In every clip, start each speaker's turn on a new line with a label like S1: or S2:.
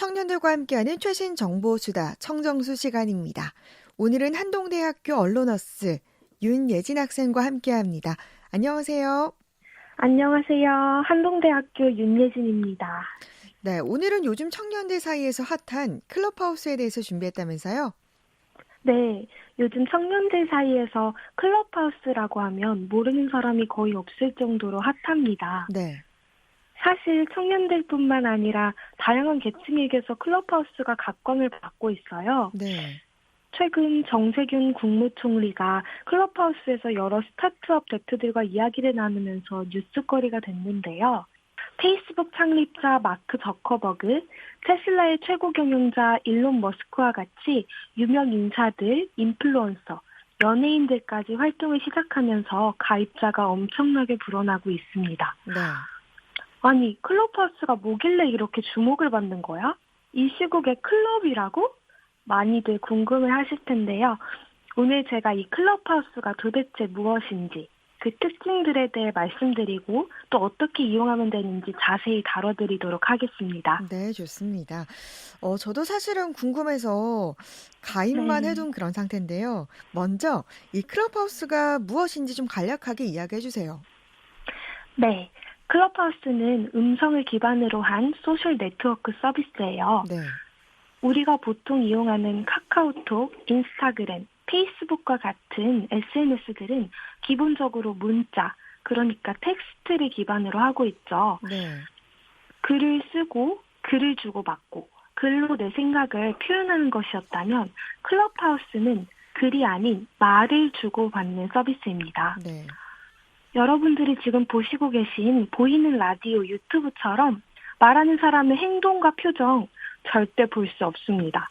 S1: 청년들과 함께하는 최신 정보 수다 청정수 시간입니다. 오늘은 한동대학교 언론어스 윤예진 학생과 함께합니다. 안녕하세요.
S2: 안녕하세요. 한동대학교 윤예진입니다.
S1: 네, 오늘은 요즘 청년들 사이에서 핫한 클럽하우스에 대해서 준비했다면서요?
S2: 네, 요즘 청년들 사이에서 클럽하우스라고 하면 모르는 사람이 거의 없을 정도로 핫합니다.
S1: 네.
S2: 사실 청년들뿐만 아니라 다양한 계층에게서 클럽하우스가 각광을 받고 있어요.
S1: 네.
S2: 최근 정세균 국무총리가 클럽하우스에서 여러 스타트업 대표들과 이야기를 나누면서 뉴스거리가 됐는데요. 페이스북 창립자 마크 저커버그, 테슬라의 최고 경영자 일론 머스크와 같이 유명 인사들, 인플루언서, 연예인들까지 활동을 시작하면서 가입자가 엄청나게 불어나고 있습니다.
S1: 네.
S2: 아니, 클럽하우스가 뭐길래 이렇게 주목을 받는 거야? 이 시국에 클럽이라고? 많이들 궁금해 하실 텐데요. 오늘 제가 이 클럽하우스가 도대체 무엇인지, 그 특징들에 대해 말씀드리고 또 어떻게 이용하면 되는지 자세히 다뤄드리도록 하겠습니다.
S1: 네, 좋습니다. 저도 사실은 궁금해서 가입만
S2: 네.
S1: 해둔 그런 상태인데요. 먼저 이 클럽하우스가 무엇인지 좀 간략하게 이야기해 주세요.
S2: 네. 클럽하우스는 음성을 기반으로 한 소셜 네트워크 서비스예요.
S1: 네.
S2: 우리가 보통 이용하는 카카오톡, 인스타그램, 페이스북과 같은 SNS들은 기본적으로 문자, 그러니까 텍스트를 기반으로 하고 있죠.
S1: 네.
S2: 글을 쓰고 글을 주고받고 글로 내 생각을 표현하는 것이었다면 클럽하우스는 글이 아닌 말을 주고받는 서비스입니다.
S1: 네.
S2: 여러분들이 지금 보시고 계신 보이는 라디오 유튜브처럼 말하는 사람의 행동과 표정 절대 볼 수 없습니다.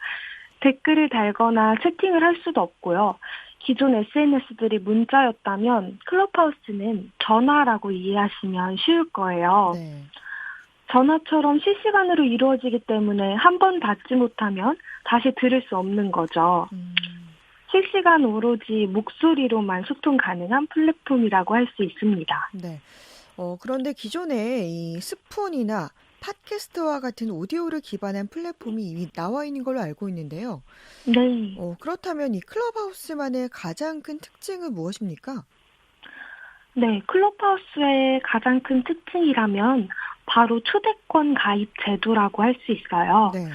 S2: 댓글을 달거나 채팅을 할 수도 없고요. 기존 SNS들이 문자였다면 클럽하우스는 전화라고 이해하시면 쉬울 거예요.
S1: 네.
S2: 전화처럼 실시간으로 이루어지기 때문에 한 번 받지 못하면 다시 들을 수 없는 거죠. 실시간 오로지 목소리로만 소통 가능한 플랫폼이라고 할 수 있습니다.
S1: 네. 그런데 기존에 이 스푼이나 팟캐스트와 같은 오디오를 기반한 플랫폼이 이미 나와 있는 걸로 알고 있는데요.
S2: 네.
S1: 그렇다면 이 클럽하우스만의 가장 큰 특징은 무엇입니까?
S2: 네, 클럽하우스의 가장 큰 특징이라면 바로 초대권 가입 제도라고 할 수 있어요.
S1: 네.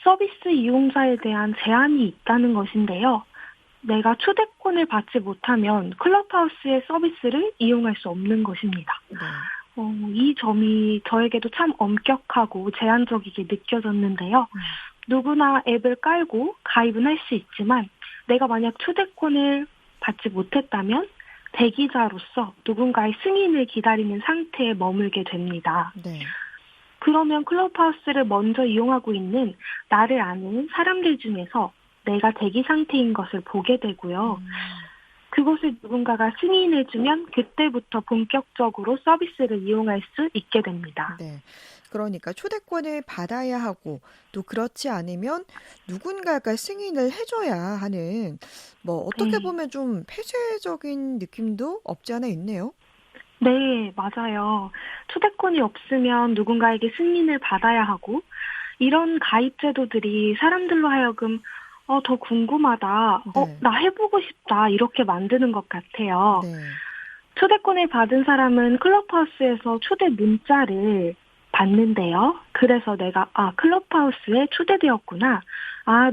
S2: 서비스 이용자에 대한 제한이 있다는 것인데요. 내가 초대권을 받지 못하면 클럽하우스의 서비스를 이용할 수 없는 것입니다.
S1: 네.
S2: 이 점이 저에게도 참 엄격하고 제한적이게 느껴졌는데요. 누구나 앱을 깔고 가입은 할 수 있지만 내가 만약 초대권을 받지 못했다면 대기자로서 누군가의 승인을 기다리는 상태에 머물게 됩니다.
S1: 네.
S2: 그러면 클럽하우스를 먼저 이용하고 있는 나를 아는 사람들 중에서 내가 대기 상태인 것을 보게 되고요. 그것을 누군가가 승인해주면 그때부터 본격적으로 서비스를 이용할 수 있게 됩니다.
S1: 네. 그러니까 초대권을 받아야 하고 또 그렇지 않으면 누군가가 승인을 해줘야 하는 어떻게
S2: 네.
S1: 보면 좀 폐쇄적인 느낌도 없지 않아 있네요.
S2: 네, 맞아요. 초대권이 없으면 누군가에게 승인을 받아야 하고 이런 가입 제도들이 사람들로 하여금 더 궁금하다,
S1: 네.
S2: 나 해보고 싶다 이렇게 만드는 것 같아요.
S1: 네.
S2: 초대권을 받은 사람은 클럽하우스에서 초대 문자를 받는데요. 그래서 내가 클럽하우스에 초대되었구나.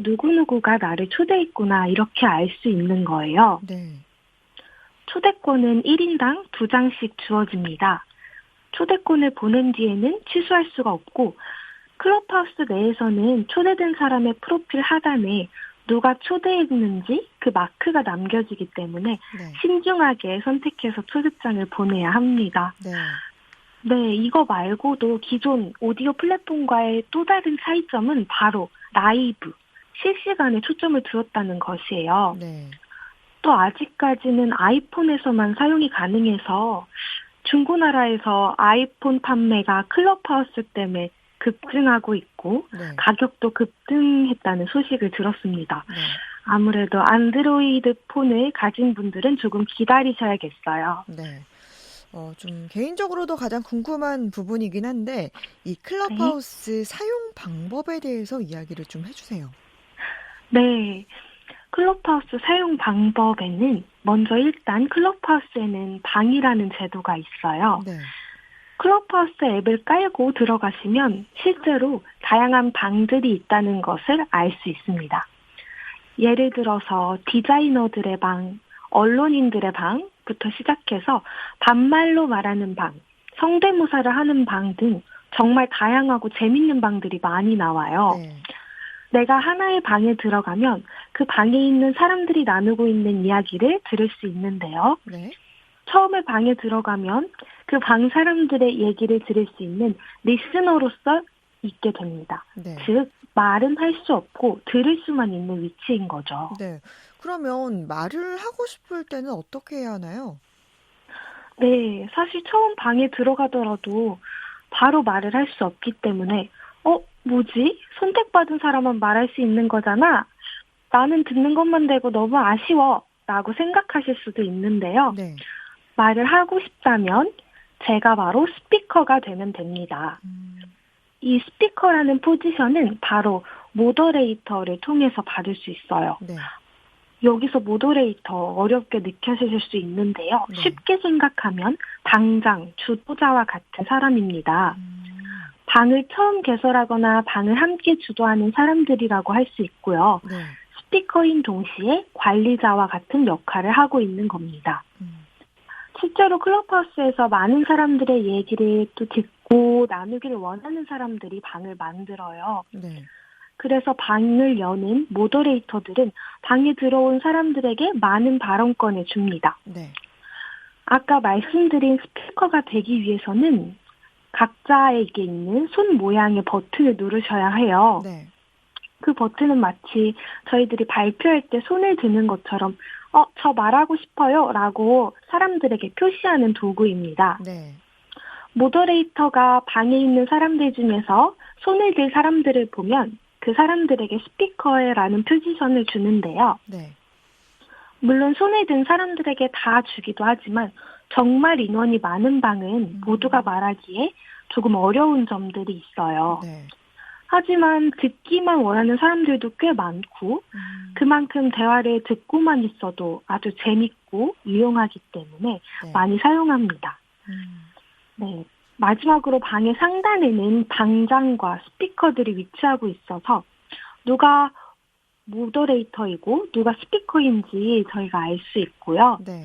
S2: 누구누구가 나를 초대했구나. 이렇게 알 수 있는 거예요.
S1: 네.
S2: 초대권은 1인당 2장씩 주어집니다. 초대권을 보낸 뒤에는 취소할 수가 없고 클럽하우스 내에서는 초대된 사람의 프로필 하단에 누가 초대했는지 그 마크가 남겨지기 때문에
S1: 네.
S2: 신중하게 선택해서 초대장을 보내야 합니다.
S1: 네.
S2: 네, 이거 말고도 기존 오디오 플랫폼과의 또 다른 차이점은 바로 라이브, 실시간에 초점을 두었다는 것이에요.
S1: 네.
S2: 또 아직까지는 아이폰에서만 사용이 가능해서 중고나라에서 아이폰 판매가 클럽하우스 때문에 급증하고 있고
S1: 네.
S2: 가격도 급등했다는 소식을 들었습니다.
S1: 네.
S2: 아무래도 안드로이드 폰을 가진 분들은 조금 기다리셔야겠어요.
S1: 네. 좀 개인적으로도 가장 궁금한 부분이긴 한데 이
S2: 네.
S1: 클럽하우스 사용 방법에 대해서 이야기를 좀 해주세요.
S2: 네. 클럽하우스 사용 방법에는 먼저 일단 클럽하우스에는 방이라는 제도가 있어요.
S1: 네.
S2: 클럽하우스 앱을 깔고 들어가시면 실제로 다양한 방들이 있다는 것을 알 수 있습니다. 예를 들어서 디자이너들의 방, 언론인들의 방부터 시작해서 반말로 말하는 방, 성대모사를 하는 방 등 정말 다양하고 재밌는 방들이 많이 나와요.
S1: 네.
S2: 내가 하나의 방에 들어가면 그 방에 있는 사람들이 나누고 있는 이야기를 들을 수 있는데요.
S1: 네.
S2: 처음에 방에 들어가면 그 방 사람들의 얘기를 들을 수 있는 리스너로서 있게 됩니다.
S1: 네.
S2: 즉, 말은 할 수 없고 들을 수만 있는 위치인 거죠.
S1: 네. 그러면 말을 하고 싶을 때는 어떻게 해야 하나요?
S2: 네, 사실 처음 방에 들어가더라도 바로 말을 할 수 없기 때문에, 뭐지? 선택받은 사람만 말할 수 있는 거잖아? 나는 듣는 것만 되고 너무 아쉬워. 라고 생각하실 수도 있는데요.
S1: 네.
S2: 말을 하고 싶다면 제가 바로 스피커가 되면 됩니다.
S1: 음,
S2: 이 스피커라는 포지션은 바로 모더레이터를 통해서 받을 수 있어요.
S1: 네.
S2: 여기서 모더레이터 어렵게 느껴지실 수 있는데요.
S1: 네.
S2: 쉽게 생각하면 방장, 주도자와 같은 사람입니다.
S1: 음,
S2: 방을 처음 개설하거나 방을 함께 주도하는 사람들이라고 할 수 있고요.
S1: 네.
S2: 스피커인 동시에 관리자와 같은 역할을 하고 있는 겁니다.
S1: 음,
S2: 실제로 클럽하우스에서 많은 사람들의 얘기를 또 듣고 나누기를 원하는 사람들이 방을 만들어요.
S1: 네.
S2: 그래서 방을 여는 모더레이터들은 방에 들어온 사람들에게 많은 발언권을 줍니다.
S1: 네.
S2: 아까 말씀드린 스피커가 되기 위해서는 각자에게 있는 손 모양의 버튼을 누르셔야 해요.
S1: 네.
S2: 그 버튼은 마치 저희들이 발표할 때 손을 드는 것처럼 저 말하고 싶어요 라고 사람들에게 표시하는 도구입니다.
S1: 네.
S2: 모더레이터가 방에 있는 사람들 중에서 손을 들 사람들을 보면 그 사람들에게 스피커라는 포지션을 주는데요.
S1: 네.
S2: 물론 손을 든 사람들에게 다 주기도 하지만 정말 인원이 많은 방은 모두가 말하기에 조금 어려운 점들이 있어요.
S1: 네.
S2: 하지만 듣기만 원하는 사람들도 꽤 많고 그만큼 대화를 듣고만 있어도 아주 재밌고 유용하기 때문에
S1: 네.
S2: 많이 사용합니다.
S1: 음,
S2: 네. 마지막으로 방의 상단에는 방장과 스피커들이 위치하고 있어서 누가 모더레이터이고 누가 스피커인지 저희가 알 수 있고요.
S1: 네.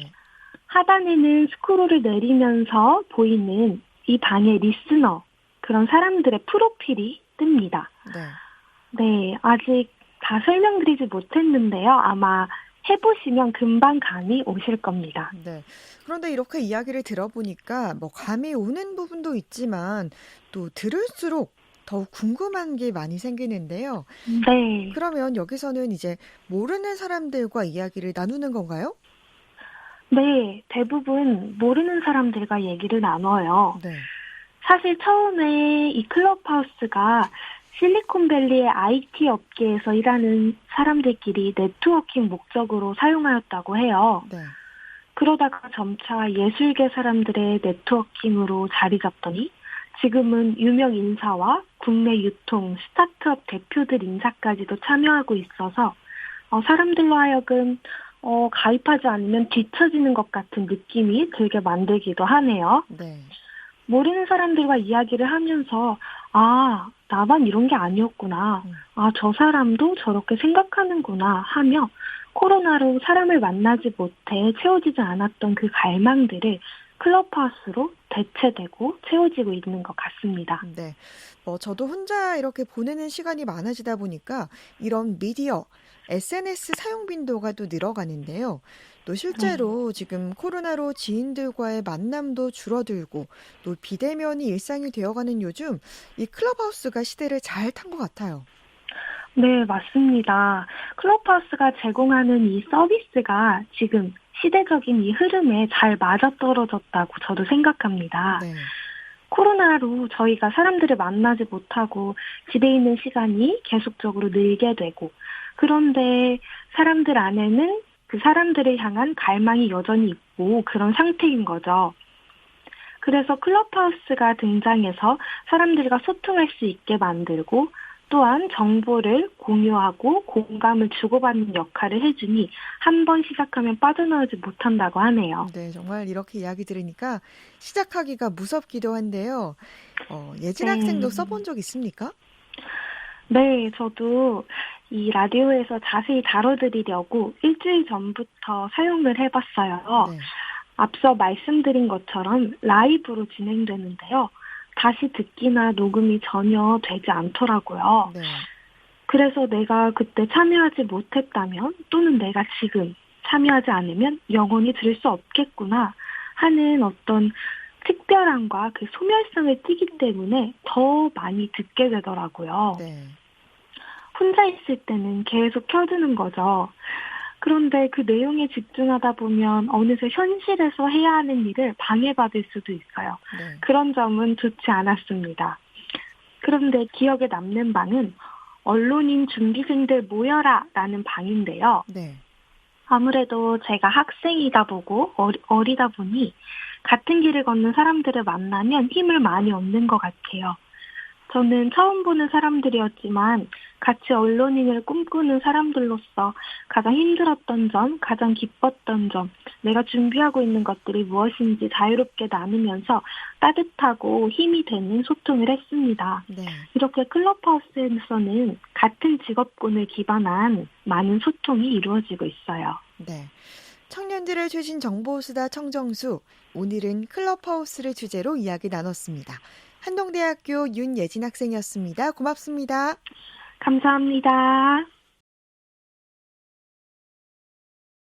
S2: 하단에는 스크롤을 내리면서 보이는 이 방의 리스너, 그런 사람들의 프로필이 뜹니다.
S1: 네.
S2: 네, 아직 다 설명드리지 못했는데요. 아마 해보시면 금방 감이 오실 겁니다.
S1: 네. 그런데 이렇게 이야기를 들어보니까 뭐 감이 오는 부분도 있지만 또 들을수록 더욱 궁금한 게 많이 생기는데요.
S2: 네.
S1: 그러면 여기서는 이제 모르는 사람들과 이야기를 나누는 건가요?
S2: 네, 대부분 모르는 사람들과 얘기를 나눠요.
S1: 네.
S2: 사실 처음에 이 클럽하우스가 실리콘밸리의 IT 업계에서 일하는 사람들끼리 네트워킹 목적으로 사용하였다고 해요.
S1: 네.
S2: 그러다가 점차 예술계 사람들의 네트워킹으로 자리 잡더니 지금은 유명 인사와 국내 유통, 스타트업 대표들 인사까지도 참여하고 있어서 사람들로 하여금 가입하지 않으면 뒤처지는 것 같은 느낌이 들게 만들기도 하네요.
S1: 네.
S2: 모르는 사람들과 이야기를 하면서 나만 이런 게 아니었구나. 저 사람도 저렇게 생각하는구나 하며 코로나로 사람을 만나지 못해 채워지지 않았던 그 갈망들을 클럽하우스로 대체되고 채워지고 있는 것 같습니다.
S1: 네. 저도 혼자 이렇게 보내는 시간이 많아지다 보니까 이런 미디어, SNS 사용 빈도가 또 늘어가는데요. 또 실제로 지금 코로나로 지인들과의 만남도 줄어들고 또 비대면이 일상이 되어가는 요즘 이 클럽하우스가 시대를 잘 탄 것 같아요.
S2: 네, 맞습니다. 클럽하우스가 제공하는 이 서비스가 지금 시대적인 이 흐름에 잘 맞아떨어졌다고 저도 생각합니다.
S1: 네.
S2: 코로나로 저희가 사람들을 만나지 못하고 집에 있는 시간이 계속적으로 늘게 되고, 그런데 사람들 안에는 그 사람들을 향한 갈망이 여전히 있고 그런 상태인 거죠. 그래서 클럽하우스가 등장해서 사람들과 소통할 수 있게 만들고 또한 정보를 공유하고 공감을 주고받는 역할을 해주니 한 번 시작하면 빠져나오지 못한다고 하네요.
S1: 네, 정말 이렇게 이야기 들으니까 시작하기가 무섭기도 한데요. 예진 학생도
S2: 네.
S1: 써본 적 있습니까?
S2: 네, 저도 이 라디오에서 자세히 다뤄드리려고 일주일 전부터 사용을 해봤어요.
S1: 네.
S2: 앞서 말씀드린 것처럼 라이브로 진행되는데요. 다시 듣기나 녹음이 전혀 되지 않더라고요.
S1: 네.
S2: 그래서 내가 그때 참여하지 못했다면 또는 내가 지금 참여하지 않으면 영원히 들을 수 없겠구나 하는 어떤 특별함과 그 소멸성을 띠기 때문에 더 많이 듣게 되더라고요.
S1: 네.
S2: 혼자 있을 때는 계속 켜두는 거죠. 그런데 그 내용에 집중하다 보면 어느새 현실에서 해야 하는 일을 방해받을 수도 있어요.
S1: 네.
S2: 그런 점은 좋지 않았습니다. 그런데 기억에 남는 방은 언론인 준비생들 모여라 라는 방인데요.
S1: 네.
S2: 아무래도 제가 학생이다 보고 어리다 보니 같은 길을 걷는 사람들을 만나면 힘을 많이 얻는 것 같아요. 저는 처음 보는 사람들이었지만 같이 언론인을 꿈꾸는 사람들로서 가장 힘들었던 점, 가장 기뻤던 점, 내가 준비하고 있는 것들이 무엇인지 자유롭게 나누면서 따뜻하고 힘이 되는 소통을 했습니다.
S1: 네.
S2: 이렇게 클럽하우스에서는 같은 직업군을 기반한 많은 소통이 이루어지고 있어요.
S1: 네. 청년들의 최신 정보수다 청정수. 오늘은 클럽하우스를 주제로 이야기 나눴습니다. 한동대학교 윤예진 학생이었습니다. 고맙습니다.
S2: 감사합니다.